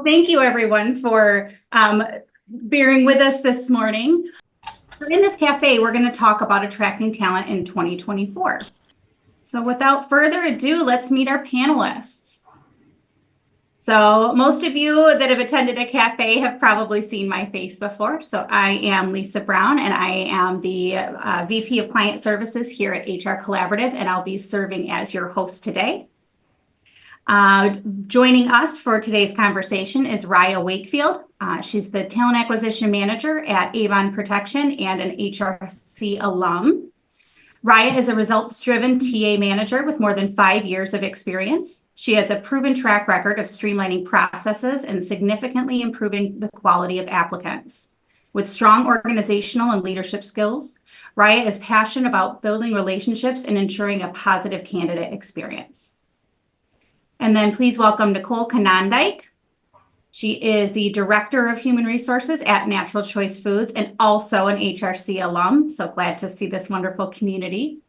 thank you everyone for bearing with us this morning. In this cafe, we're going to talk about attracting talent in 2024. So without further ado, let's meet our panelists. So most of you that have attended a cafe have probably seen my face before. So I am Lisa Brown, and I am the VP of Client Services here at HR Collaborative, and I'll be serving as your host today. Joining us for today's conversation is Raya Wakefield. She's the Talent Acquisition Manager at Avon Protection and an HRC alum. Raya is a results-driven TA manager with more than 5 years of experience. She has a proven track record of streamlining processes and significantly improving the quality of applicants. With strong organizational and leadership skills, Raya is passionate about building relationships and ensuring a positive candidate experience. And then please welcome Nichole Konyndyk. She is the Director of Human Resources at Natural Choice Foods and also an HRC alum. So glad to see this wonderful community.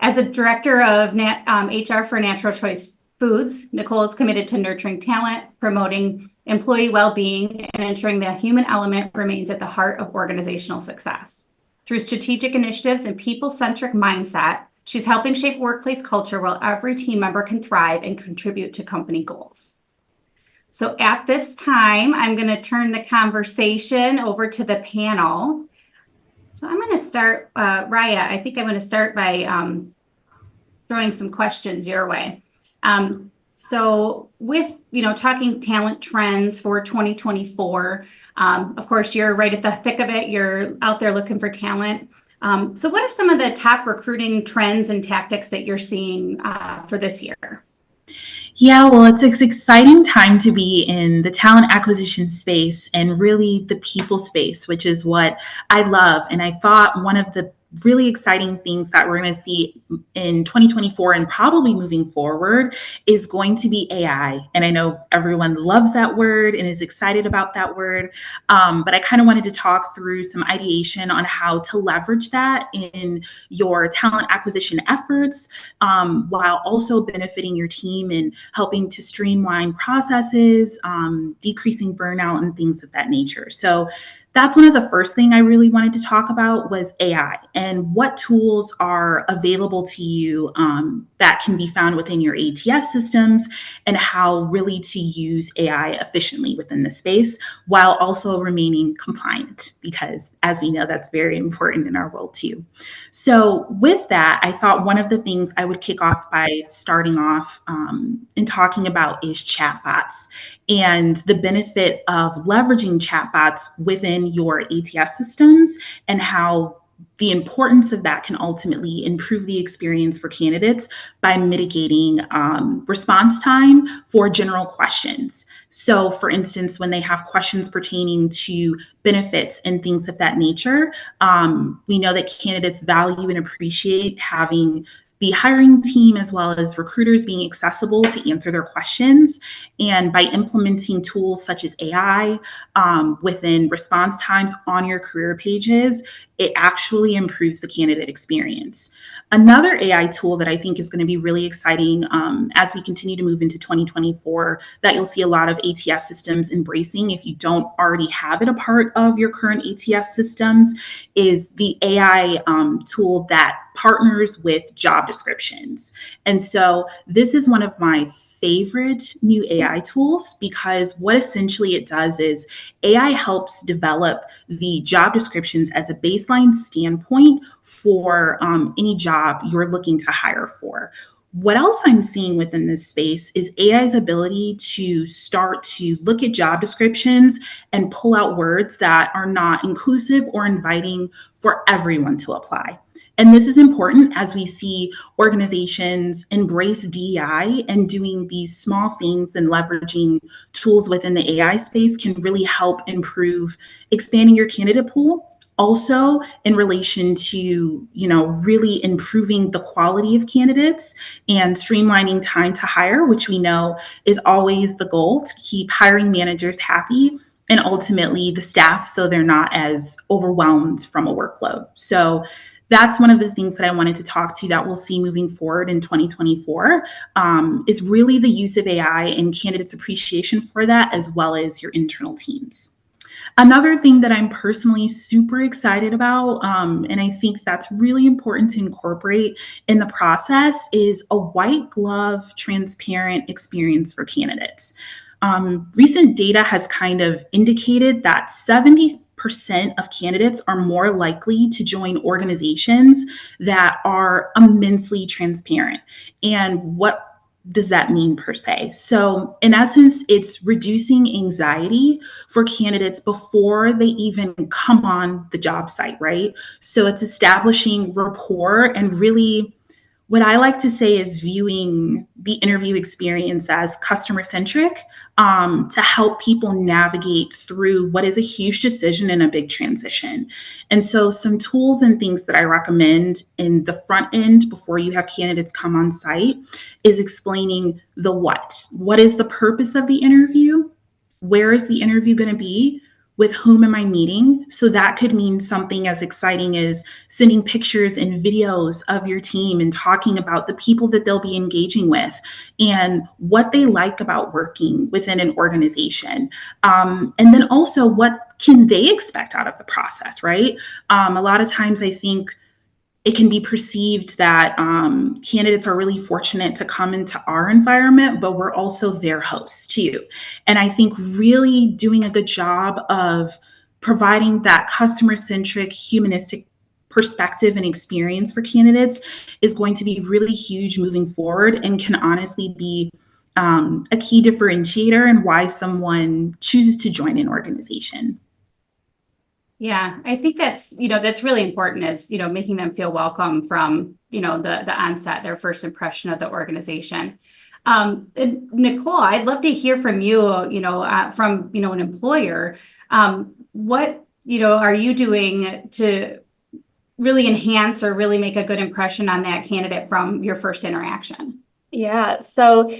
As a Director of HR for Natural Choice Foods, Nichole is committed to nurturing talent, promoting employee well-being, and ensuring the human element remains at the heart of organizational success. Through strategic initiatives and people-centric mindset, she's helping shape workplace culture where every team member can thrive and contribute to company goals. So at this time, I'm going to turn the conversation over to the panel. So I'm going to start, Raya, I think I'm going to start by throwing some questions your way. So with, talking talent trends for 2024, of course, you're right at the thick of it. You're out there looking for talent. So what are some of the top recruiting trends and tactics that you're seeing for this year? Yeah, well, it's an exciting time to be in the talent acquisition space and really the people space, which is what I love. And I thought one of the really exciting things that we're going to see in 2024 and probably moving forward is going to be AI. And I know everyone loves that word and is excited about that word. But I kind of wanted to talk through some ideation on how to leverage that in your talent acquisition efforts, while also benefiting your team and helping to streamline processes, decreasing burnout and things of that nature. So that's one of the first thing I really wanted to talk about was AI and what tools are available to you that can be found within your ATS systems and how really to use AI efficiently within the space while also remaining compliant, because as we know, that's very important in our world too. So with that, I thought one of the things I would kick off by starting off and talking about is chatbots and the benefit of leveraging chatbots within your ATS systems and how the importance of that can ultimately improve the experience for candidates by mitigating response time for general questions. So for instance, when they have questions pertaining to benefits and things of that nature, we know that candidates value and appreciate having the hiring team as well as recruiters being accessible to answer their questions. And by implementing tools such as AI within response times on your career pages, it actually improves the candidate experience. Another AI tool that I think is going to be really exciting as we continue to move into 2024 that you'll see a lot of ATS systems embracing if you don't already have it a part of your current ATS systems is the AI tool that partners with job descriptions. And so this is one of my favorite new AI tools because what essentially it does is AI helps develop the job descriptions as a baseline standpoint for any job you're looking to hire for. What else I'm seeing within this space is AI's ability to start to look at job descriptions and pull out words that are not inclusive or inviting for everyone to apply. And this is important as we see organizations embrace DEI and doing these small things and leveraging tools within the AI space can really help improve expanding your candidate pool. Also in relation to, really improving the quality of candidates and streamlining time to hire, which we know is always the goal to keep hiring managers happy and ultimately the staff so they're not as overwhelmed from a workload. So that's one of the things that I wanted to talk to that we'll see moving forward in 2024 is really the use of AI and candidates' appreciation for that, as well as your internal teams. Another thing that I'm personally super excited about, and I think that's really important to incorporate in the process, is a white glove, transparent experience for candidates. Recent data has kind of indicated that 70% of candidates are more likely to join organizations that are immensely transparent. And what does that mean per se? So in essence, it's reducing anxiety for candidates before they even come on the job site, right? So it's establishing rapport and really what I like to say is viewing the interview experience as customer centric to help people navigate through what is a huge decision and a big transition. And so some tools and things that I recommend in the front end before you have candidates come on site is explaining the what. What is the purpose of the interview? Where is the interview going to be? With whom am I meeting? So that could mean something as exciting as sending pictures and videos of your team and talking about the people that they'll be engaging with and what they like about working within an organization. And then also what can they expect out of the process, right? A lot of times I think it can be perceived that candidates are really fortunate to come into our environment, but we're also their hosts too. And I think really doing a good job of providing that customer-centric, humanistic perspective and experience for candidates is going to be really huge moving forward and can honestly be a key differentiator in why someone chooses to join an organization. Yeah, I think that's really important is, making them feel welcome from, the onset, their first impression of the organization. And Nichole, I'd love to hear from you, from, an employer. What, are you doing to really enhance or really make a good impression on that candidate from your first interaction? Yeah, so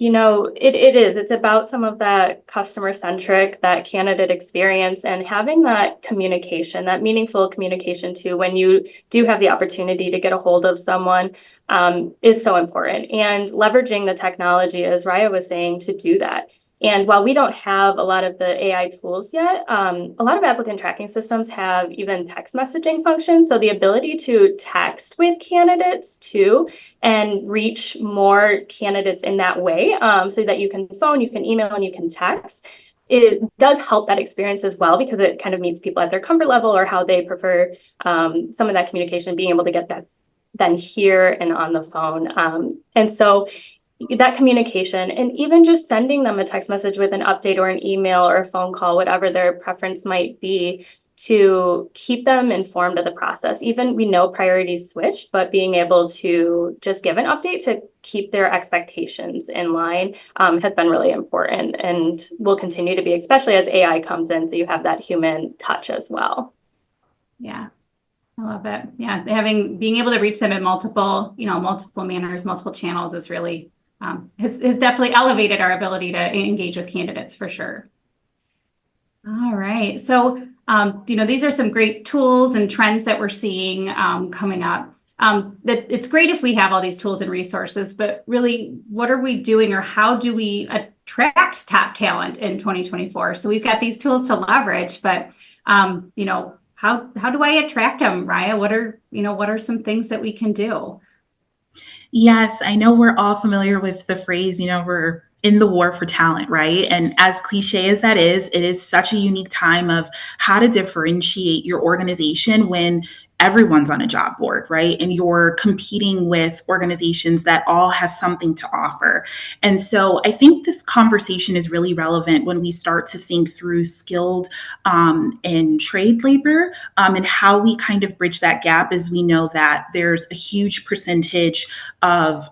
it's about some of that customer centric, that candidate experience, and having that communication, that meaningful communication too, when you do have the opportunity to get a hold of someone, is so important. And leveraging the technology, as Raya was saying, to do that. And while we don't have a lot of the AI tools yet, a lot of applicant tracking systems have even text messaging functions. So the ability to text with candidates too, and reach more candidates in that way, so that you can phone, you can email, and you can text. It does help that experience as well because it kind of meets people at their comfort level or how they prefer some of that communication, being able to get that then here and on the phone. And so that communication, and even just sending them a text message with an update or an email or a phone call, whatever their preference might be, to keep them informed of the process. Even we know priorities switch, but being able to just give an update to keep their expectations in line has been really important and will continue to be, especially as AI comes in, so you have that human touch as well. Yeah. I love it. Yeah, being able to reach them in multiple manners, multiple channels is really has definitely elevated our ability to engage with candidates for sure. All right, so these are some great tools and trends that we're seeing coming up. That it's great if we have all these tools and resources, but really, what are we doing, or how do we attract top talent in 2024? So we've got these tools to leverage, but how do I attract them, Raya? What are some things that we can do? Yes, I know we're all familiar with the phrase, we're in the war for talent, right? And as cliche as that is, it is such a unique time of how to differentiate your organization when everyone's on a job board, right? And you're competing with organizations that all have something to offer. And so I think this conversation is really relevant when we start to think through skilled and trade labor and how we kind of bridge that gap, as we know that there's a huge percentage of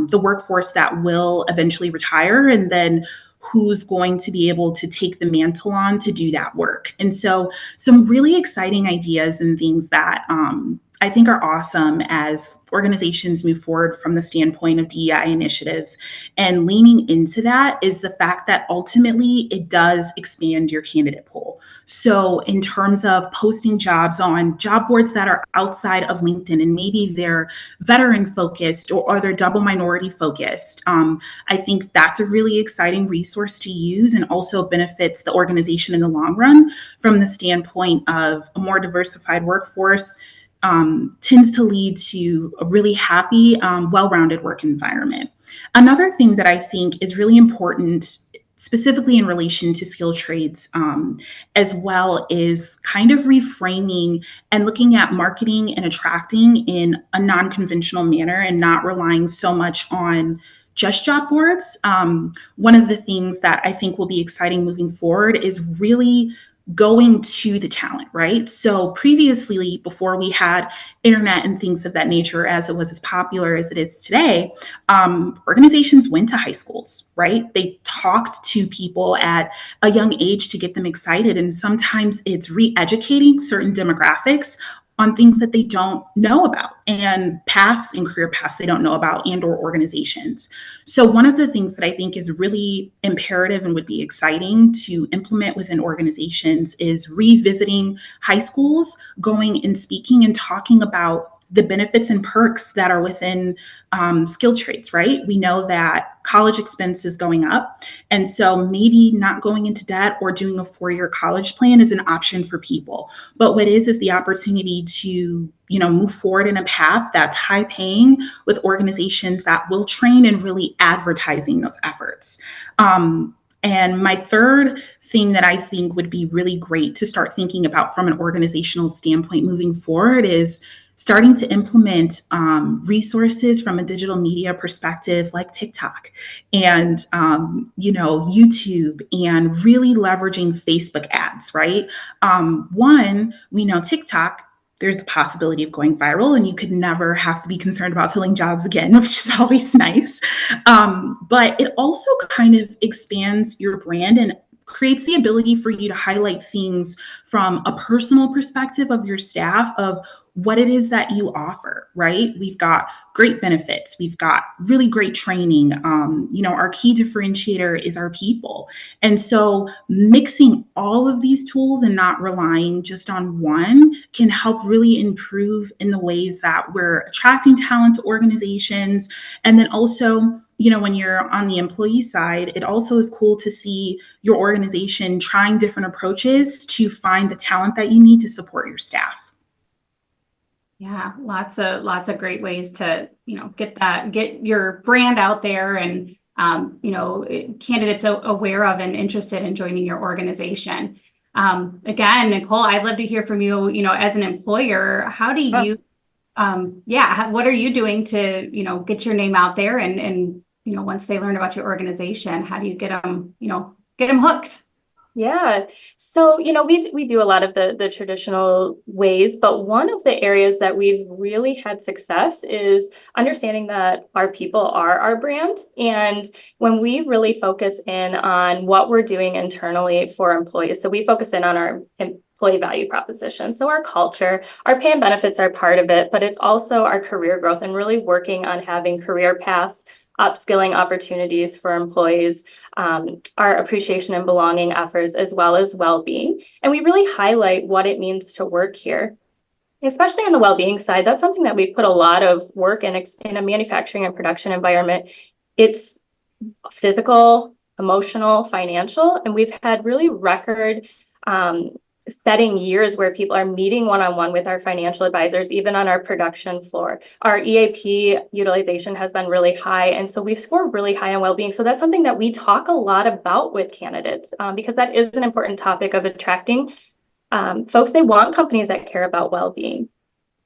the workforce that will eventually retire, and then who's going to be able to take the mantle on to do that work. And so some really exciting ideas and things that I think are awesome as organizations move forward from the standpoint of DEI initiatives. And leaning into that is the fact that ultimately it does expand your candidate pool. So in terms of posting jobs on job boards that are outside of LinkedIn, and maybe they're veteran focused or they're double minority focused, I think that's a really exciting resource to use, and also benefits the organization in the long run from the standpoint of a more diversified workforce. Tends to lead to a really happy, well-rounded work environment. Another thing that I think is really important, specifically in relation to skilled trades, as well, is kind of reframing and looking at marketing and attracting in a non-conventional manner and not relying so much on just job boards. One of the things that I think will be exciting moving forward is really going to the talent, right? So previously, before we had internet and things of that nature, as it was as popular as it is today, organizations went to high schools, right? They talked to people at a young age to get them excited. And sometimes it's re-educating certain demographics on things that they don't know about, and paths and career paths they don't know about, and or organizations. So one of the things that I think is really imperative and would be exciting to implement within organizations is revisiting high schools, going and speaking and talking about the benefits and perks that are within skilled trades, right? We know that college expense is going up. And so maybe not going into debt or doing a 4-year college plan is an option for people. But what is the opportunity to, move forward in a path that's high paying with organizations that will train and really advertising those efforts. And my third thing that I think would be really great to start thinking about from an organizational standpoint moving forward is starting to implement resources from a digital media perspective, like TikTok and YouTube, and really leveraging Facebook ads, right? One, we know TikTok, there's the possibility of going viral, and you could never have to be concerned about filling jobs again, which is always nice. But it also kind of expands your brand and creates the ability for you to highlight things from a personal perspective of your staff, of what it is that you offer, right? We've got great benefits. We've got really great training. Our key differentiator is our people. And so mixing all of these tools and not relying just on one can help really improve in the ways that we're attracting talent to organizations. And then also, when you're on the employee side, it also is cool to see your organization trying different approaches to find the talent that you need to support your staff. Yeah, lots of great ways to, get your brand out there, and, candidates aware of and interested in joining your organization. Again, Nichole, I'd love to hear from you, as an employer, how do you, what are you doing to, get your name out there, and, once they learn about your organization, how do you get them hooked? Yeah. So, we do a lot of the traditional ways, but one of the areas that we've really had success is understanding that our people are our brand. And when we really focus in on what we're doing internally for employees, so we focus in on our employee value proposition. So our culture, our pay and benefits are part of it, but it's also our career growth and really working on having career paths, upskilling opportunities for employees, our appreciation and belonging efforts, as well as well-being. And we really highlight what it means to work here. Especially on the well-being side, that's something that we've put a lot of work in a manufacturing and production environment. It's physical, emotional, financial, and we've had really record setting years where people are meeting one-on-one with our financial advisors, even on our production floor. Our EAP utilization has been really high, and so we've scored really high on well-being. So that's something that we talk a lot about with candidates, because that is an important topic of attracting folks. They want companies that care about well-being.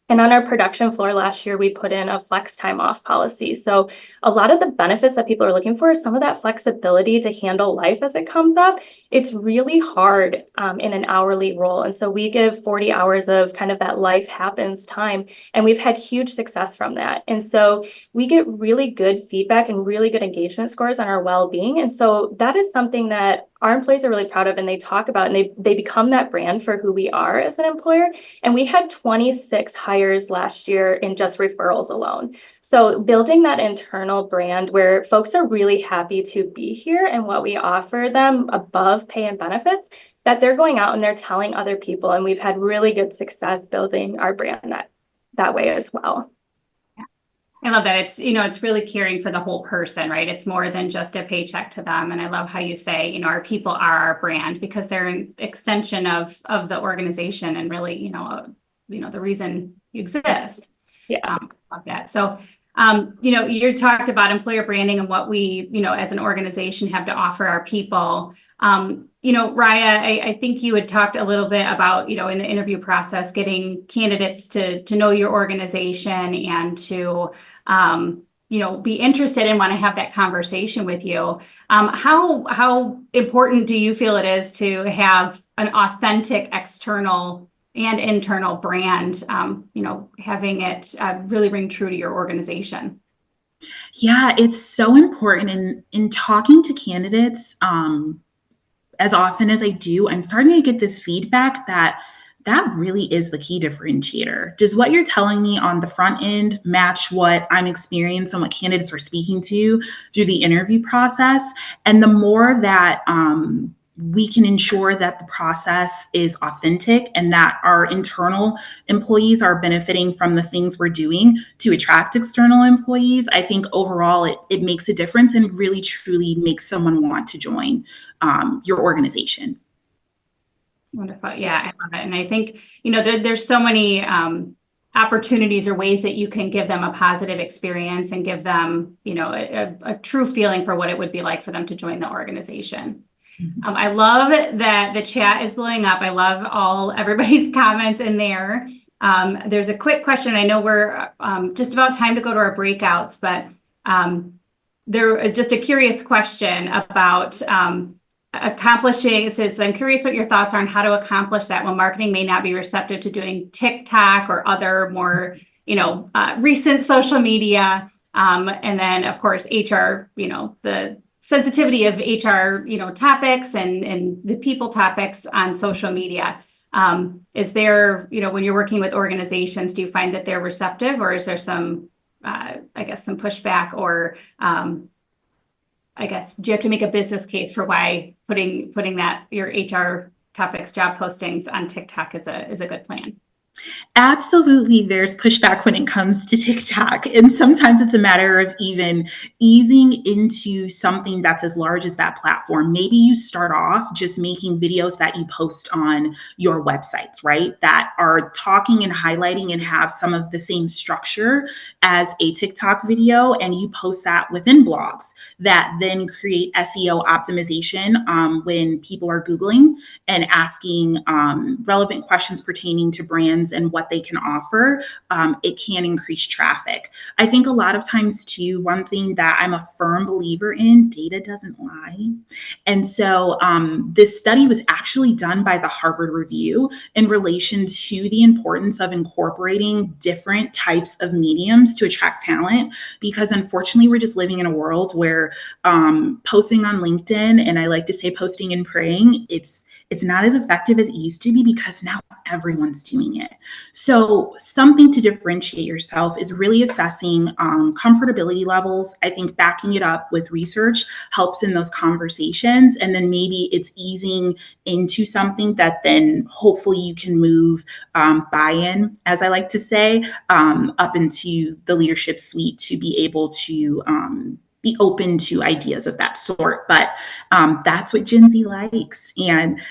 And on our production floor last year, we put in a flex time off policy. So a lot of the benefits that people are looking for is some of that flexibility to handle life as it comes up. It's really hard in an hourly role. And so we give 40 hours of kind of that life happens time. And we've had huge success from that. And so we get really good feedback and really good engagement scores on our well-being. And so that is something that our employees are really proud of, and they talk about, and they become that brand for who we are as an employer. And we had 26 hires last year in just referrals alone. So building that internal brand where folks are really happy to be here and what we offer them above pay and benefits that they're going out and they're telling other people. And we've had really good success building our brand that way as well. I love that. It's really caring for the whole person, right? It's more than just a paycheck to them. And I love how you say, our people are our brand, because they're an extension of the organization and really, the reason you exist. Yeah. Love that. So, you talked about employer branding and what we, as an organization have to offer our people. Raya, I think you had talked a little bit about, in the interview process, getting candidates to know your organization and to, be interested and want to have that conversation with you. How important do you feel it is to have an authentic external and internal brand, having it really ring true to your organization? Yeah, it's so important. In talking to candidates, as often as I do, I'm starting to get this feedback that really is the key differentiator. Does what you're telling me on the front end match what I'm experiencing and what candidates are speaking to through the interview process? And the more that we can ensure that the process is authentic and that our internal employees are benefiting from the things we're doing to attract external employees, I think overall it makes a difference and really truly makes someone want to join your organization. Wonderful. Yeah, I love it. And I think, there's so many opportunities or ways that you can give them a positive experience and give them, a true feeling for what it would be like for them to join the organization. Mm-hmm. I love that the chat is blowing up. I love everybody's comments in there. There's a quick question. I know we're just about time to go to our breakouts, but there is just a curious question about accomplishing. It says, I'm curious what your thoughts are on how to accomplish that when marketing may not be receptive to doing TikTok or other more, recent social media. And then of course, HR, the sensitivity of HR, topics and the people topics on social media. Is there, when you're working with organizations, do you find that they're receptive, or is there some, some pushback, or do you have to make a business case for why putting that your HR topics, job postings on TikTok is a good plan? Absolutely, there's pushback when it comes to TikTok. And sometimes it's a matter of even easing into something that's as large as that platform. Maybe you start off just making videos that you post on your websites, right? That are talking and highlighting and have some of the same structure as a TikTok video. And you post that within blogs that then create SEO optimization when people are Googling and asking relevant questions pertaining to brands and what they can offer. It can increase traffic. I think a lot of times too, one thing that I'm a firm believer in, data doesn't lie. And so this study was actually done by the Harvard Review in relation to the importance of incorporating different types of mediums to attract talent, because unfortunately we're just living in a world where posting on LinkedIn, and I like to say posting and praying, it's not as effective as it used to be because now everyone's doing it. So something to differentiate yourself is really assessing comfortability levels. I think backing it up with research helps in those conversations. And then maybe it's easing into something that then hopefully you can move buy-in, as I like to say, up into the leadership suite to be able to be open to ideas of that sort. But that's what Gen Z likes. And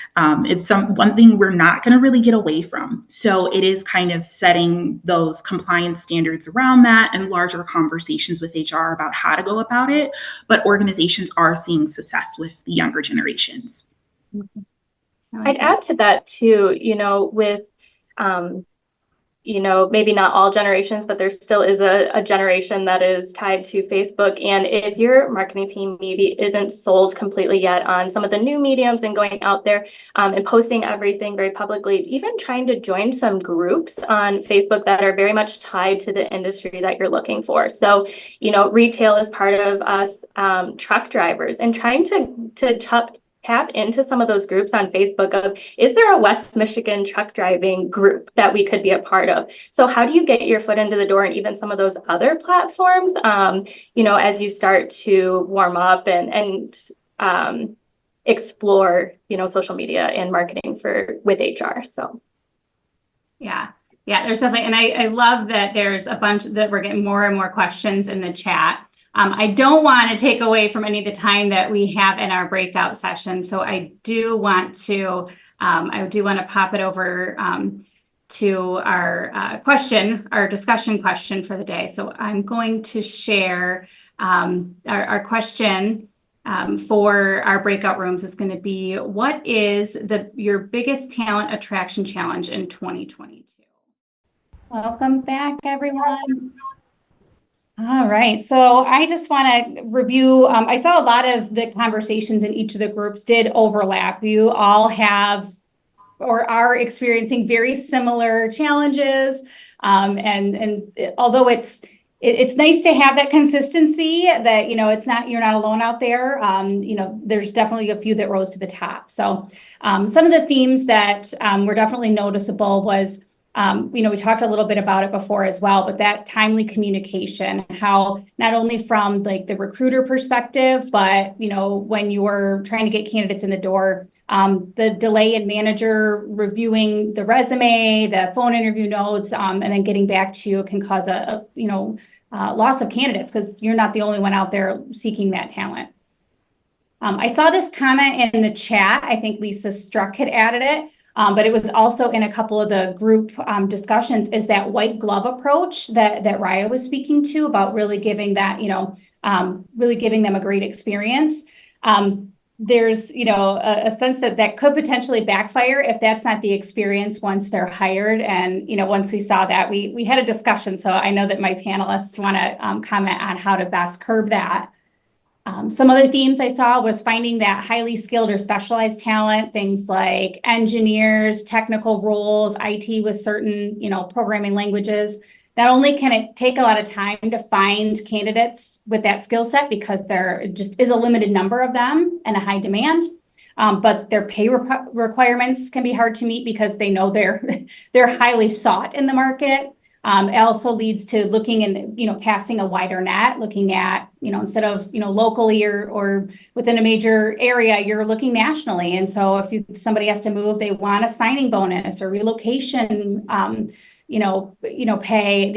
it's one thing we're not going to really get away from. So it is kind of setting those compliance standards around that and larger conversations with HR about how to go about it. But organizations are seeing success with the younger generations. I'd add to that too, with maybe not all generations, but there still is a generation that is tied to Facebook. And if your marketing team maybe isn't sold completely yet on some of the new mediums and going out there and posting everything very publicly, even trying to join some groups on Facebook that are very much tied to the industry that you're looking for. So, retail is part of us, truck drivers, and trying to tap into some of those groups on Facebook of, is there a West Michigan truck driving group that we could be a part of? So how do you get your foot into the door and even some of those other platforms, as you start to warm up and explore, social media and marketing with HR. So. Yeah, there's definitely, and I love that there's a bunch that we're getting more and more questions in the chat. I don't want to take away from any of the time that we have in our breakout session, so I do want to pop it over to our discussion question for the day. So I'm going to share our question for our breakout rooms is going to be, what is your biggest talent attraction challenge in 2022? Welcome back, everyone. All right, so I just want to review. I saw a lot of the conversations in each of the groups did overlap. You all have or are experiencing very similar challenges, and although it's nice to have that consistency that, you're not alone out there. There's definitely a few that rose to the top. So some of the themes that were definitely noticeable was, we talked a little bit about it before as well, but that timely communication, how not only from like the recruiter perspective, but, when you were trying to get candidates in the door, the delay in manager reviewing the resume, the phone interview notes, and then getting back to you can cause a loss of candidates because you're not the only one out there seeking that talent. I saw this comment in the chat. I think Lisa Struck had added it, but it was also in a couple of the group discussions, is that white glove approach that Raya was speaking to about really giving that, really giving them a great experience. There's, a sense that could potentially backfire if that's not the experience once they're hired. And, once we saw that, we had a discussion. So I know that my panelists want to comment on how to best curb that. Some other themes I saw was finding that highly skilled or specialized talent, things like engineers, technical roles, IT with certain, programming languages. Not only can it take a lot of time to find candidates with that skill set because there just is a limited number of them and a high demand, but their pay requirements can be hard to meet because they know they're highly sought in the market. It also leads to looking and, casting a wider net, looking at, instead of, locally or within a major area, you're looking nationally. And so if somebody has to move, they want a signing bonus or relocation, pay,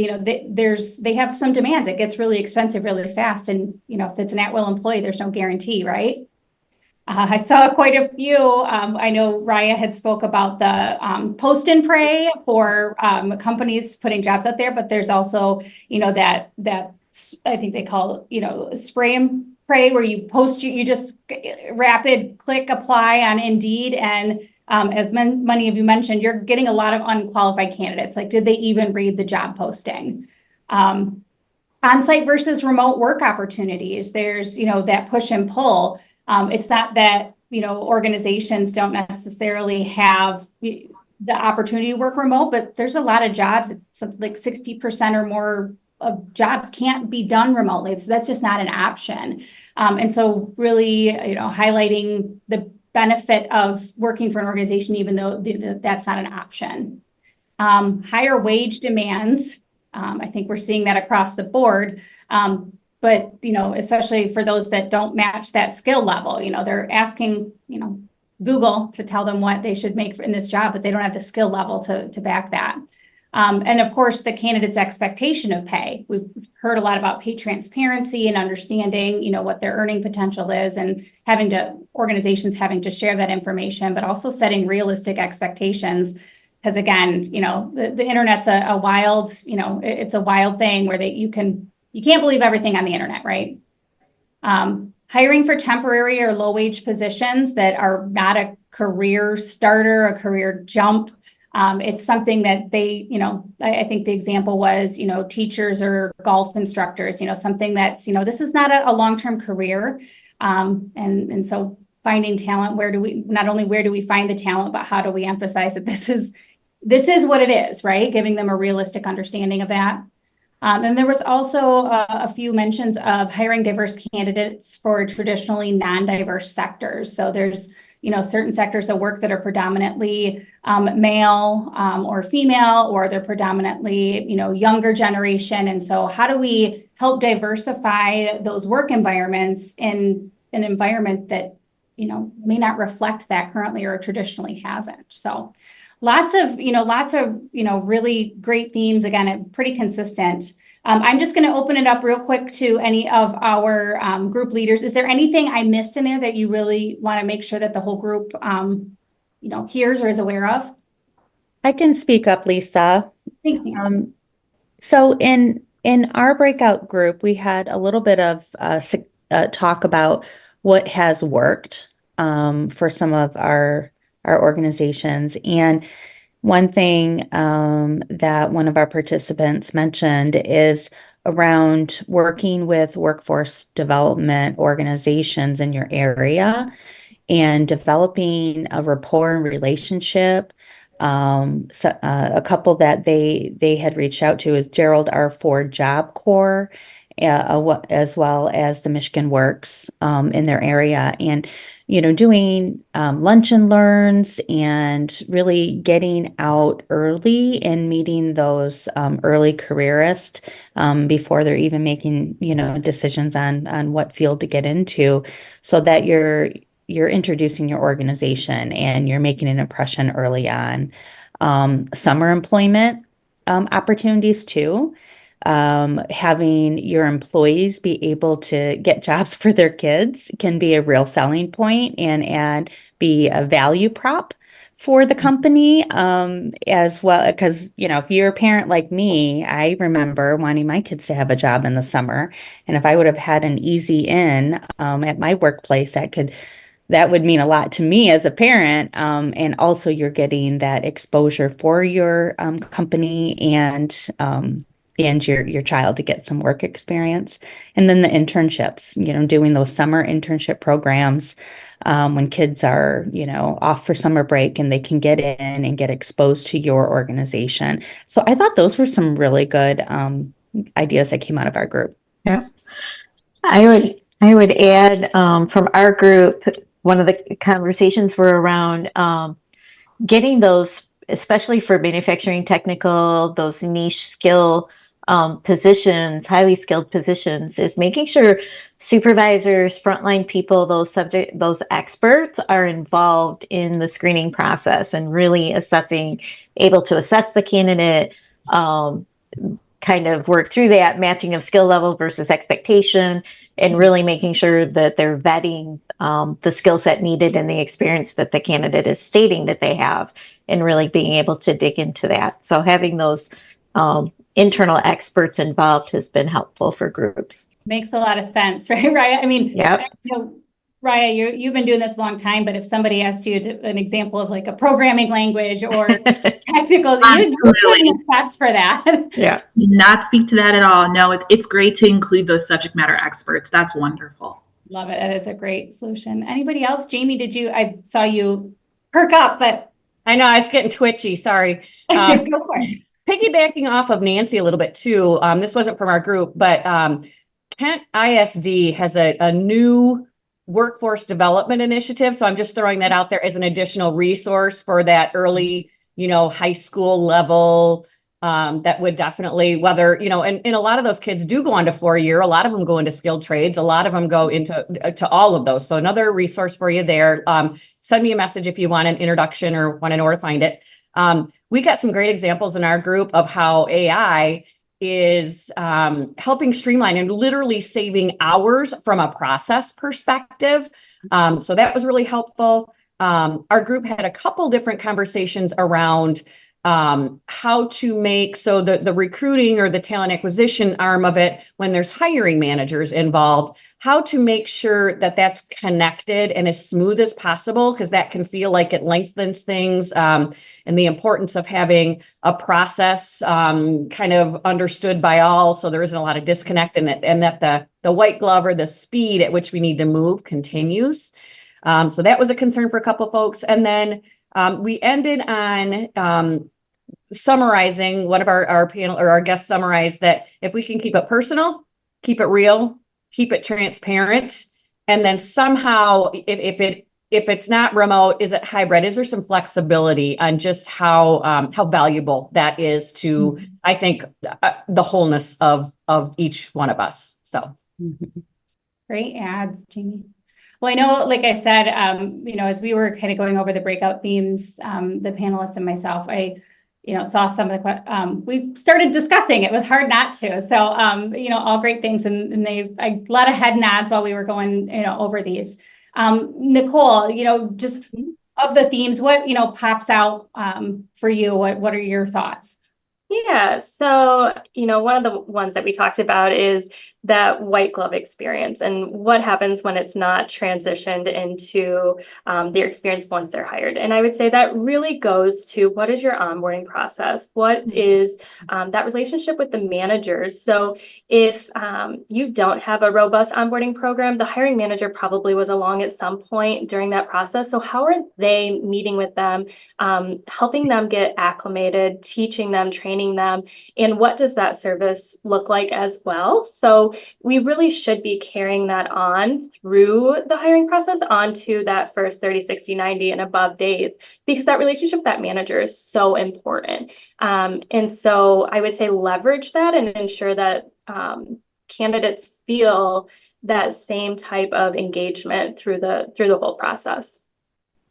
they have some demands. It gets really expensive really fast. And, if it's an at-will employee, there's no guarantee, right? I saw quite a few. I know Raya had spoke about the post and pray for companies putting jobs out there, but there's also, that I think they call, spray and pray, where you post, you just rapid click apply on Indeed. And as many of you mentioned, you're getting a lot of unqualified candidates. Like, did they even read the job posting? On-site versus remote work opportunities. There's, that push and pull. It's not that, organizations don't necessarily have the opportunity to work remote, but there's a lot of jobs. It's like 60% or more of jobs can't be done remotely. So that's just not an option. And so really, highlighting the benefit of working for an organization, even though that's not an option. Higher wage demands. I think we're seeing that across the board. But, especially for those that don't match that skill level, they're asking, Google to tell them what they should make in this job, but they don't have the skill level to back that. And of course, the candidate's expectation of pay. We've heard a lot about pay transparency and understanding, what their earning potential is, and organizations having to share that information, but also setting realistic expectations. Because again, the internet's a wild, it's a wild thing where you can't believe everything on the internet, right? Hiring for temporary or low wage positions that are not a career starter, a career jump. It's something that they, I think the example was, teachers or golf instructors, something that's, this is not a long-term career. And so finding talent, not only where do we find the talent, but how do we emphasize that this is what it is, right? Giving them a realistic understanding of that. And there was also a few mentions of hiring diverse candidates for traditionally non-diverse sectors. So there's, certain sectors of work that are predominantly male or female, or they're predominantly, younger generation. And so how do we help diversify those work environments in an environment that may not reflect that currently or traditionally hasn't. So lots of really great themes. Again, pretty consistent. I'm just going to open it up real quick to any of our group leaders. Is there anything I missed in there that you really want to make sure that the whole group, hears or is aware of? I can speak up, Lisa. Thanks, Sam. So in our breakout group, we had a little bit of talk about what has worked for some of our organizations. And one thing that one of our participants mentioned is around working with workforce development organizations in your area and developing a rapport and relationship. A couple that they had reached out to is Gerald R. Ford Job Corps, as well as the Michigan Works in their area, and doing lunch and learns and really getting out early and meeting those early careerists before they're even making decisions on what field to get into, so that you're introducing your organization and you're making an impression early on. Summer employment opportunities too. Having your employees be able to get jobs for their kids can be a real selling point and be a value prop for the company as well. Because, if you're a parent like me, I remember wanting my kids to have a job in the summer. And if I would have had an easy in at my workplace, that would mean a lot to me as a parent. And also you're getting that exposure for your company and your child to get some work experience. And then the internships, doing those summer internship programs when kids are, off for summer break and they can get in and get exposed to your organization. So I thought those were some really good ideas that came out of our group. Yeah. I would add from our group, one of the conversations were around getting those, especially for manufacturing technical, those niche skill positions, highly skilled positions, is making sure supervisors, frontline people, those experts are involved in the screening process and really able to assess the candidate, kind of work through that matching of skill level versus expectation, and really making sure that they're vetting the skill set needed and the experience that the candidate is stating that they have, and really being able to dig into that. So having those internal experts involved has been helpful for groups. Makes a lot of sense, right, Raya? I mean, Yep. Raya, you've been doing this a long time, but if somebody asked you an example of like a programming language or technical, you couldn't assess for that. Yeah. Not speak to that at all. No, it's great to include those subject matter experts. That's wonderful. Love it. That is a great solution. Anybody else? Jamie, I saw you perk up, but. I know, I was getting twitchy, sorry. Go for it. Piggybacking off of Nancy a little bit too, this wasn't from our group, but Kent ISD has a new workforce development initiative. So I'm just throwing that out there as an additional resource for that early, high school level. That would definitely, whether, and a lot of those kids do go on to 4-year, a lot of them go into skilled trades, a lot of them go to all of those. So another resource for you there. Send me a message if you want an introduction or want to know where to find it. We got some great examples in our group of how AI is helping streamline and literally saving hours from a process perspective. So that was really helpful. Our group had a couple different conversations around how to make so the recruiting or the talent acquisition arm of it, when there's hiring managers involved, how to make sure that that's connected and as smooth as possible, because that can feel like it lengthens things, and the importance of having a process kind of understood by all, so there isn't a lot of disconnect, and that the white glove or the speed at which we need to move continues. So that was a concern for a couple of folks. And then we ended on summarizing, one of our panel or our guests summarized that if we can keep it personal, keep it real, keep it transparent, and then somehow if it's not remote, is it hybrid? Is there some flexibility on just how valuable that is to, I think, the wholeness of each one of us. So great ads, Jamie. Well, I know, like I said, as we were kind of going over the breakout themes, the panelists and myself, I, saw some of the, we started discussing, it was hard not to. So, all great things. And a lot of head nods while we were going, over these. Nichole, just of the themes, what, pops out for you? What are your thoughts? Yeah, so, one of the ones that we talked about is that white glove experience and what happens when it's not transitioned into their experience once they're hired. And I would say that really goes to what is your onboarding process? What is that relationship with the managers? So if you don't have a robust onboarding program, the hiring manager probably was along at some point during that process. So how are they meeting with them, helping them get acclimated, teaching them, training them, and what does that service look like as well? So we really should be carrying that on through the hiring process onto that first 30, 60, 90 and above days, because that relationship with that manager is so important. And so I would say leverage that and ensure that candidates feel that same type of engagement through the whole process.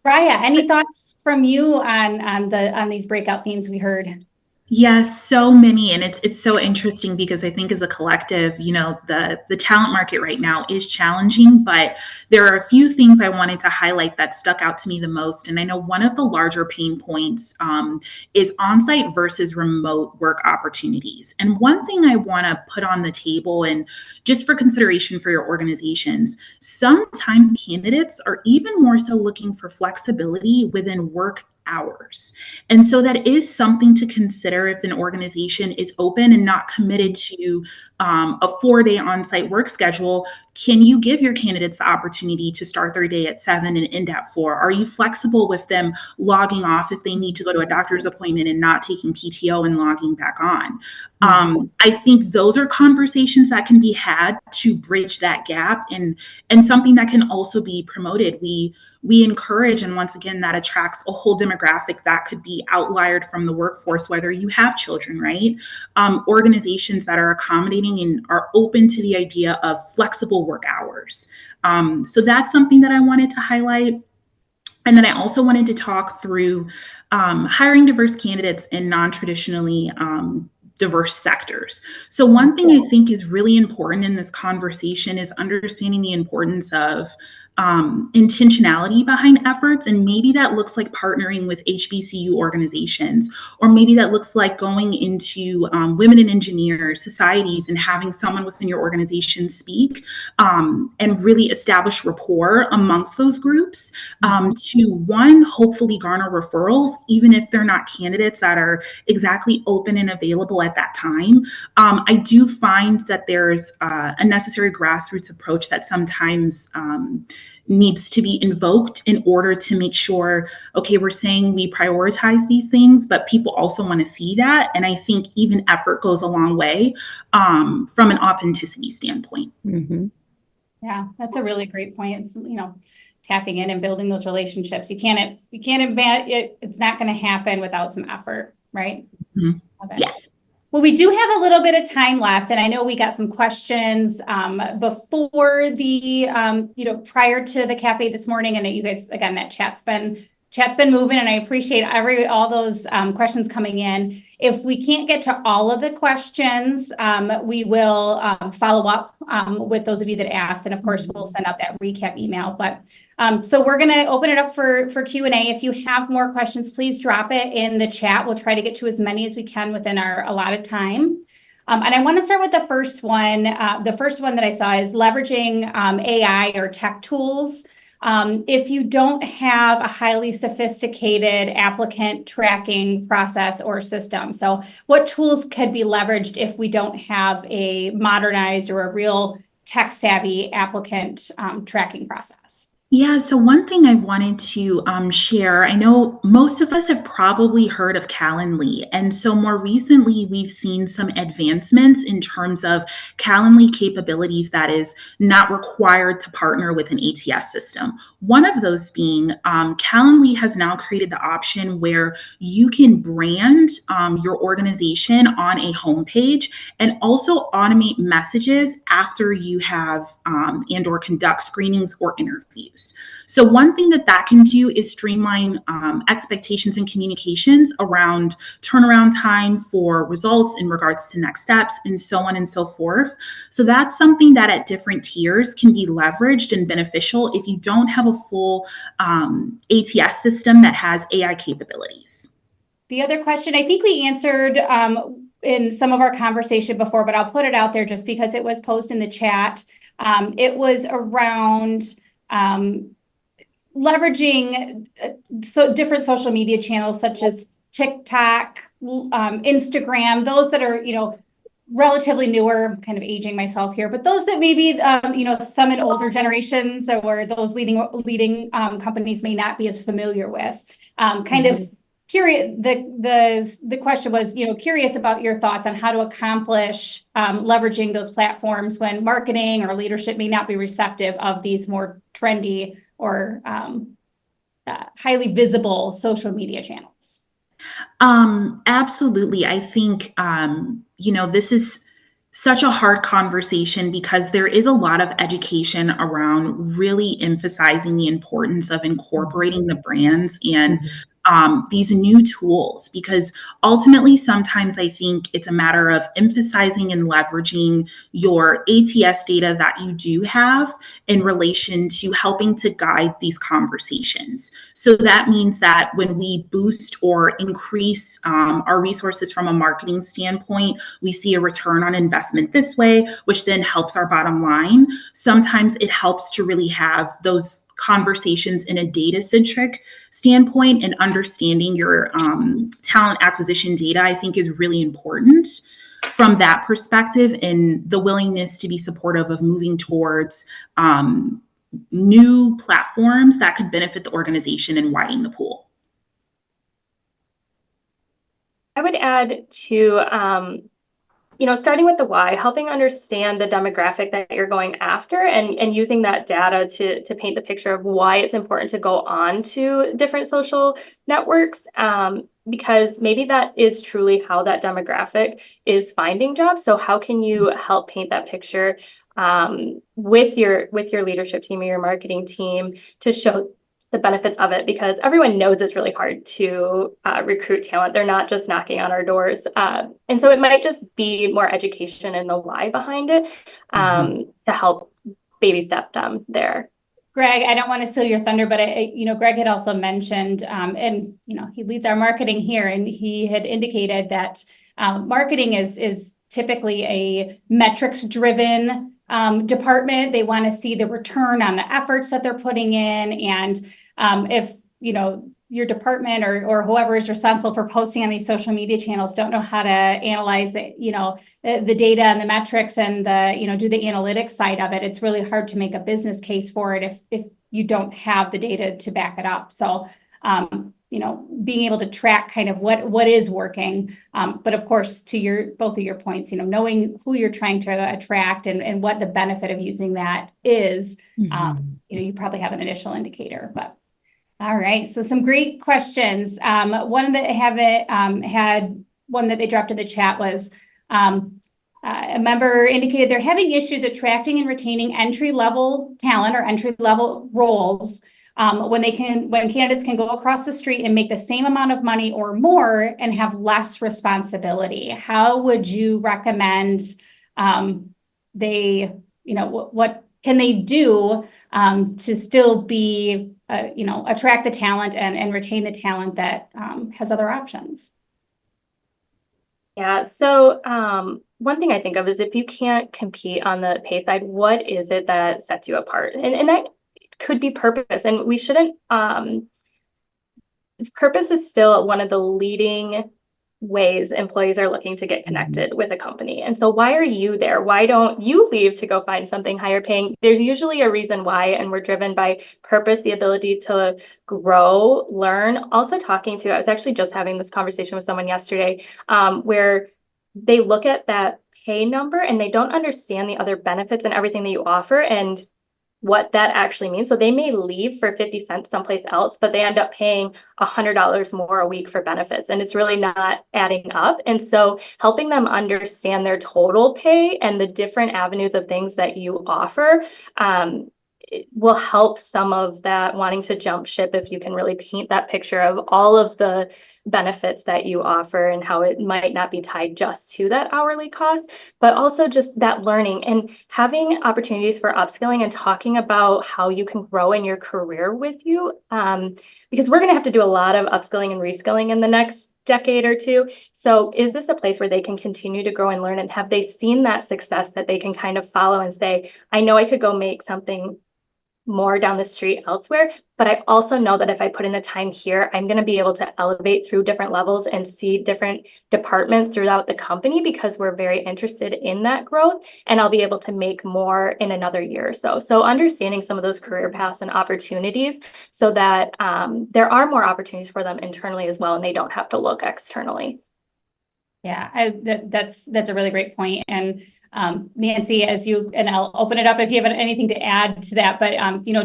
Raya, any thoughts from you on these breakout themes we heard? Yes, so many. And it's so interesting because I think as a collective, the talent market right now is challenging, but there are a few things I wanted to highlight that stuck out to me the most. And I know one of the larger pain points is on-site versus remote work opportunities. And one thing I want to put on the table, and just for consideration for your organizations, sometimes candidates are even more so looking for flexibility within work hours. And so that is something to consider if an organization is open and not committed to a 4-day on-site work schedule. Can you give your candidates the opportunity to start their day at 7 and end at 4? Are you flexible with them logging off if they need to go to a doctor's appointment and not taking PTO and logging back on? I think those are conversations that can be had to bridge that gap, and something that can also be promoted. We encourage, and once again, that attracts a whole demographic that could be outliered from the workforce, whether you have children, right? Organizations that are accommodating and are open to the idea of flexible work hours. So that's something that I wanted to highlight. And then I also wanted to talk through hiring diverse candidates in non-traditionally diverse sectors. So one thing I think is really important in this conversation is understanding the importance of intentionality behind efforts. And maybe that looks like partnering with HBCU organizations, or maybe that looks like going into women in engineers societies and having someone within your organization speak and really establish rapport amongst those groups to, one, hopefully garner referrals, even if they're not candidates that are exactly open and available at that time. I do find that there's a necessary grassroots approach that sometimes needs to be invoked in order to make sure, okay, we're saying we prioritize these things, but people also want to see that. And I think even effort goes a long way from an authenticity standpoint. Mm-hmm. Yeah, that's a really great point. It's, tapping in and building those relationships. You can't invent it. It's not going to happen without some effort, right? Mm-hmm. Yes. Well, we do have a little bit of time left, and I know we got some questions before the, prior to the cafe this morning, and that you guys, again, that chat's been moving, and I appreciate all those questions coming in. If we can't get to all of the questions, we will follow up with those of you that asked, and of course, we'll send out that recap email. But so we're going to open it up for Q&A. If you have more questions, please drop it in the chat. We'll try to get to as many as we can within our allotted time. And I want to start with the first one. The first one that I saw is leveraging AI or tech tools. If you don't have a highly sophisticated applicant tracking process or system. So what tools could be leveraged if we don't have a modernized or a real tech savvy applicant tracking process? Yeah, so one thing I wanted to share, I know most of us have probably heard of Calendly. And so more recently, we've seen some advancements in terms of Calendly capabilities that is not required to partner with an ATS system. One of those being Calendly has now created the option where you can brand your organization on a homepage and also automate messages after you have and or conduct screenings or interviews. So one thing that can do is streamline expectations and communications around turnaround time for results in regards to next steps and so on and so forth. So that's something that at different tiers can be leveraged and beneficial if you don't have a full ATS system that has AI capabilities. The other question, I think we answered in some of our conversation before, but I'll put it out there just because it was posted in the chat. It was around leveraging different social media channels such as TikTok, Instagram, those that are, relatively newer. I'm kind of aging myself here, but those that maybe, some in older generations or those leading companies may not be as familiar with. Kind of curious, the question was, curious about your thoughts on how to accomplish leveraging those platforms when marketing or leadership may not be receptive of these more trendy or highly visible social media channels. Absolutely. I think, this is such a hard conversation because there is a lot of education around really emphasizing the importance of incorporating the brands and these new tools, because ultimately sometimes I think it's a matter of emphasizing and leveraging your ATS data that you do have in relation to helping to guide these conversations. So that means that when we boost or increase our resources from a marketing standpoint, we see a return on investment this way, which then helps our bottom line. Sometimes it helps to really have those conversations in a data-centric standpoint, and understanding your talent acquisition data, I think, is really important from that perspective, and the willingness to be supportive of moving towards new platforms that could benefit the organization and widen the pool. I would add to, starting with the why, helping understand the demographic that you're going after and using that data to paint the picture of why it's important to go on to different social networks, because maybe that is truly how that demographic is finding jobs. So how can you help paint that picture with your leadership team or your marketing team to show the benefits of it, because everyone knows it's really hard to recruit talent. They're not just knocking on our doors. And so it might just be more education and the why behind it to help baby step them there. Greg, I don't want to steal your thunder, but Greg had also mentioned, and he leads our marketing here, and he had indicated that marketing is typically a metrics-driven department. They want to see the return on the efforts that they're putting in, and if your department or whoever is responsible for posting on these social media channels don't know how to analyze the data and the metrics and do the analytics side of it, it's really hard to make a business case for it if you don't have the data to back it up. So being able to track kind of what is working, but of course, to both of your points, knowing who you're trying to attract and what the benefit of using that is, you probably have an initial indicator. But all right, so some great questions. One that had one that they dropped in the chat was a member indicated they're having issues attracting and retaining entry-level talent or entry-level roles when candidates can go across the street and make the same amount of money or more and have less responsibility. How would you recommend what can they do to still be attract the talent and retain the talent that has other options? Yeah, so one thing I think of is if you can't compete on the pay side, what is it that sets you apart? And that could be purpose, and we shouldn't. Purpose is still one of the leading ways employees are looking to get connected with a company. And so why are you there? Why don't you leave to go find something higher paying? There's usually a reason why, and we're driven by purpose, the ability to grow, learn. Also talking to, I was actually just having this conversation with someone yesterday, where they look at that pay number and they don't understand the other benefits and everything that you offer and what that actually means. So they may leave for 50 cents someplace else, but they end up paying $100 more a week for benefits, and it's really not adding up. And so helping them understand their total pay and the different avenues of things that you offer, it will help some of that wanting to jump ship if you can really paint that picture of all of the benefits that you offer and how it might not be tied just to that hourly cost, but also just that learning and having opportunities for upskilling and talking about how you can grow in your career with you. Because we're going to have to do a lot of upskilling and reskilling in the next decade or two. So is this a place where they can continue to grow and learn? And have they seen that success that they can kind of follow and say, I know I could go make something more down the street elsewhere, but I also know that if I put in the time here, I'm going to be able to elevate through different levels and see different departments throughout the company because we're very interested in that growth, and I'll be able to make more in another year or so. So understanding some of those career paths and opportunities so that there are more opportunities for them internally as well, and they don't have to look externally. Yeah, that's a really great point. And Nancy, and I'll open it up if you have anything to add to that, but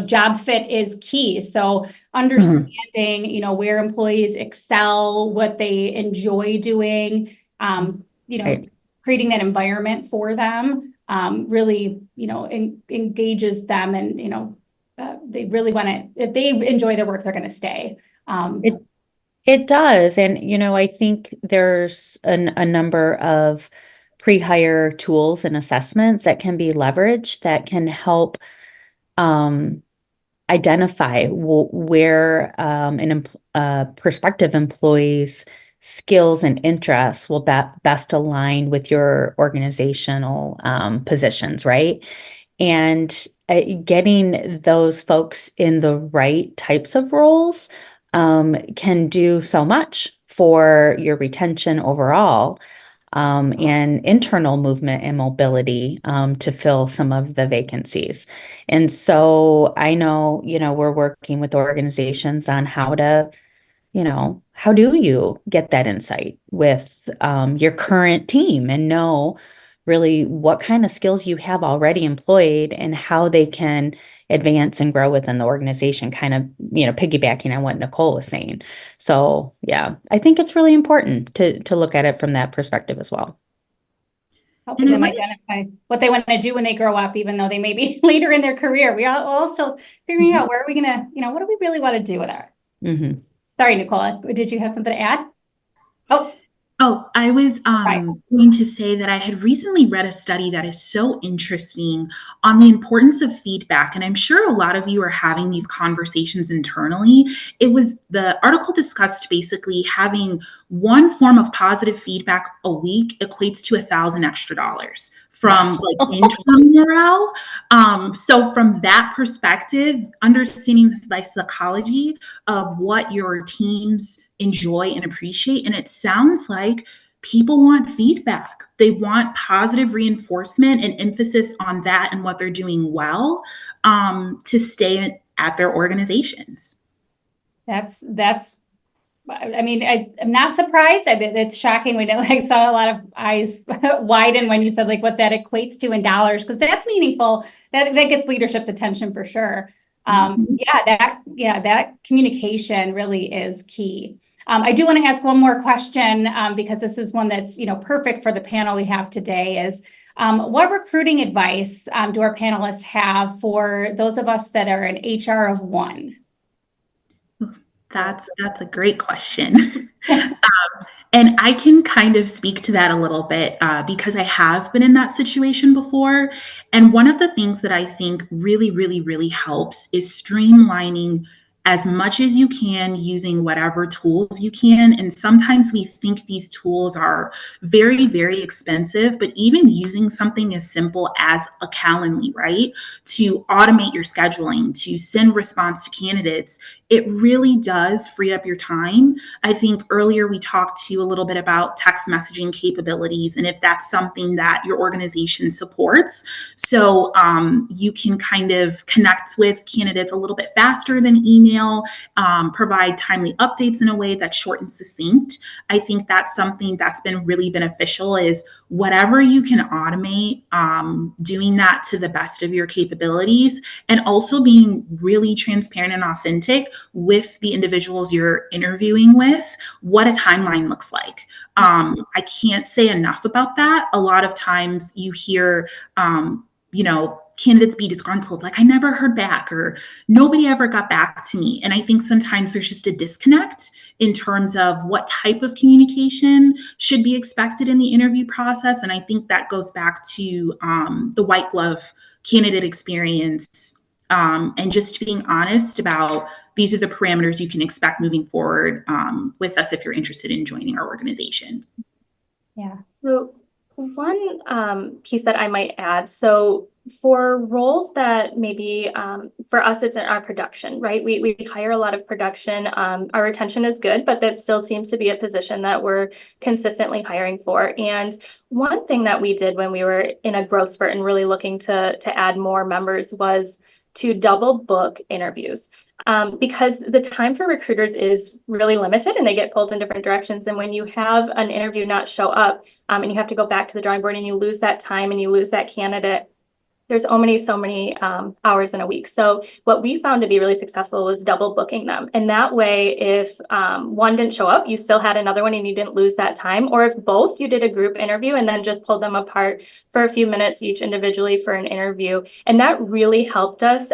job fit is key. So understanding, where employees excel, what they enjoy doing, Right. creating that environment for them, really, engages them, and they really want to. If they enjoy their work, they're going to stay. It does. And, I think there's a number of pre-hire tools and assessments that can be leveraged that can help identify where a prospective employee's skills and interests will best align with your organizational positions, right? And getting those folks in the right types of roles can do so much for your retention overall, and internal movement and mobility to fill some of the vacancies. And so I know, we're working with organizations on how do you get that insight with your current team and know really what kind of skills you have already employed and how they can advance and grow within the organization, kind of, piggybacking on what Nichole was saying. So yeah, I think it's really important to look at it from that perspective as well. Helping them identify what they want to do when they grow up, even though they may be later in their career. We all still figuring out where are we going to, what do we really want to do with our. Sorry, Nichole, did you have something to add? Oh, I was going to say that I had recently read a study that is so interesting on the importance of feedback. And I'm sure a lot of you are having these conversations internally. The article discussed basically having one form of positive feedback a week equates to $1,000 extra from internal morale. So from that perspective, understanding the psychology of what your teams enjoy and appreciate. And it sounds like people want feedback. They want positive reinforcement and emphasis on that and what they're doing well to stay at their organizations. I'm not surprised. It's shocking. I saw a lot of eyes widen when you said what that equates to in dollars, because that's meaningful. That gets leadership's attention for sure. That communication really is key. I do want to ask one more question because this is one that's perfect for the panel we have today. Is what recruiting advice do our panelists have for those of us that are an HR of one? That's a great question. And I can kind of speak to that a little bit because I have been in that situation before. And one of the things that I think really, really, really helps is streamlining as much as you can using whatever tools you can. And sometimes we think these tools are very, very expensive, but even using something as simple as a Calendly, right, to automate your scheduling, to send response to candidates, it really does free up your time. I think earlier we talked to you a little bit about text messaging capabilities, and if that's something that your organization supports, so you can kind of connect with candidates a little bit faster than email, provide timely updates in a way that's short and succinct. I think that's something that's been really beneficial, is whatever you can automate, doing that to the best of your capabilities, and also being really transparent and authentic with the individuals you're interviewing with, what a timeline looks like. I can't say enough about that. A lot of times you hear, candidates be disgruntled, like, I never heard back, or nobody ever got back to me. And I think sometimes there's just a disconnect in terms of what type of communication should be expected in the interview process. And I think that goes back to the white glove candidate experience, and just being honest about, these are the parameters you can expect moving forward with us if you're interested in joining our organization. Yeah. So one piece that I might add, so for roles that maybe for us, it's in our production, right? We hire a lot of production. Our retention is good, but that still seems to be a position that we're consistently hiring for. And one thing that we did when we were in a growth spurt and really looking to add more members was to double book interviews. Because the time for recruiters is really limited and they get pulled in different directions. And when you have an interview not show up, and you have to go back to the drawing board and you lose that time and you lose that candidate, there's so many hours in a week. So what we found to be really successful was double booking them. And that way, if one didn't show up, you still had another one and you didn't lose that time. Or if both, you did a group interview and then just pulled them apart for a few minutes each individually for an interview. And that really helped us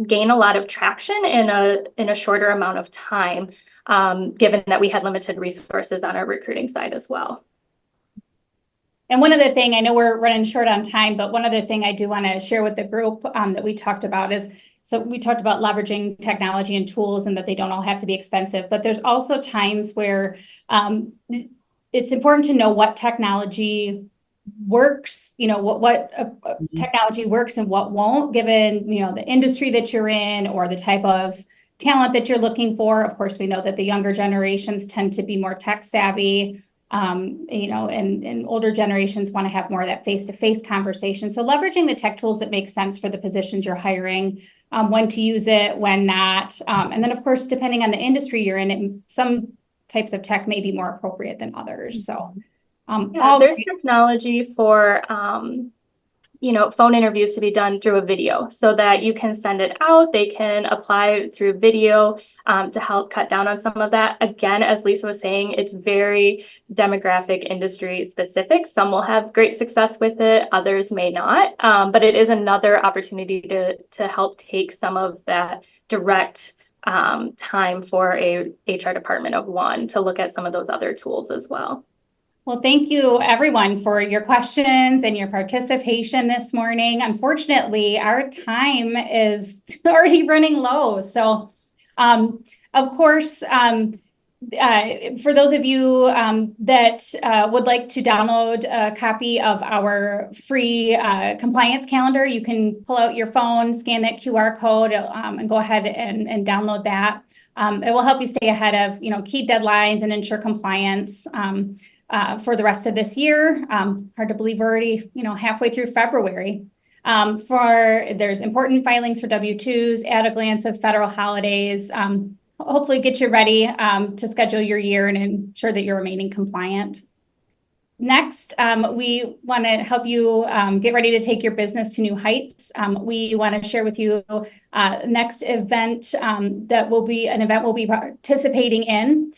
gain a lot of traction in a shorter amount of time, given that we had limited resources on our recruiting side as well. And one other thing, I know we're running short on time, but one other thing I do want to share with the group that we talked about is, so we talked about leveraging technology and tools and that they don't all have to be expensive, but there's also times where it's important to know what technology works, what technology works and what won't, given, the industry that you're in or the type of talent that you're looking for. Of course, we know that the younger generations tend to be more tech savvy. And older generations want to have more of that face-to-face conversation. So leveraging the tech tools that make sense for the positions you're hiring, when to use it, when not. And then, of course, depending on the industry you're in, some types of tech may be more appropriate than others. So there's technology for phone interviews to be done through a video so that you can send it out. They can apply through video to help cut down on some of that. Again, as Lisa was saying, it's very demographic, industry specific. Some will have great success with it, others may not. But it is another opportunity to help take some of that direct time for a HR department of one to look at some of those other tools as well. Well, thank you, everyone, for your questions and your participation this morning. Unfortunately, our time is already running low. So, of course, for those of you that would like to download a copy of our free compliance calendar, you can pull out your phone, scan that QR code, and go ahead and download that. It will help you stay ahead of, key deadlines and ensure compliance for the rest of this year. Hard to believe we're already, halfway through February. There's important filings for W-2s, at a glance of federal holidays, hopefully get you ready to schedule your year and ensure that you're remaining compliant. Next, we want to help you get ready to take your business to new heights. We want to share with you next event that will be an event we'll be participating in.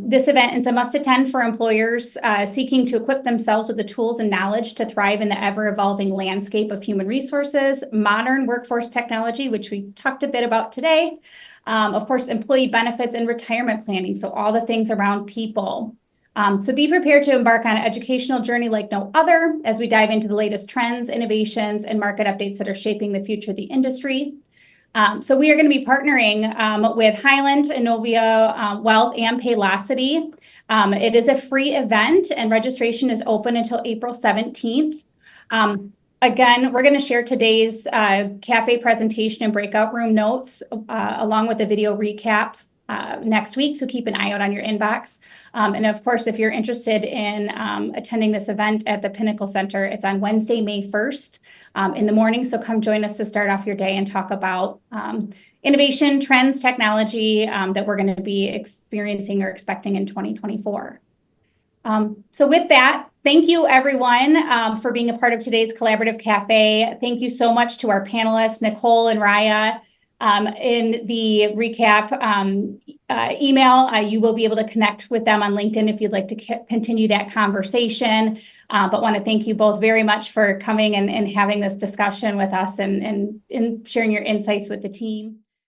This event is a must-attend for employers seeking to equip themselves with the tools and knowledge to thrive in the ever-evolving landscape of human resources, modern workforce technology, which we talked a bit about today, of course, employee benefits and retirement planning, so all the things around people. So be prepared to embark on an educational journey like no other as we dive into the latest trends, innovations, and market updates that are shaping the future of the industry. So we are going to be partnering with Highland, Innovia Wealth, and Paylocity. It is a free event, and registration is open until April 17th. Again, we're going to share today's cafe presentation and breakout room notes along with a video recap next week, so keep an eye out on your inbox. And of course, if you're interested in attending this event at the Pinnacle Center, it's on Wednesday, May 1st in the morning. So come join us to start off your day and talk about innovation, trends, technology that we're going to be experiencing or expecting in 2024. So with that, thank you everyone for being a part of today's Collaborative Cafe. Thank you so much to our panelists, Nichole and Raya. In the recap email, you will be able to connect with them on LinkedIn if you'd like to continue that conversation. But want to thank you both very much for coming and having this discussion with us and sharing your insights with the team.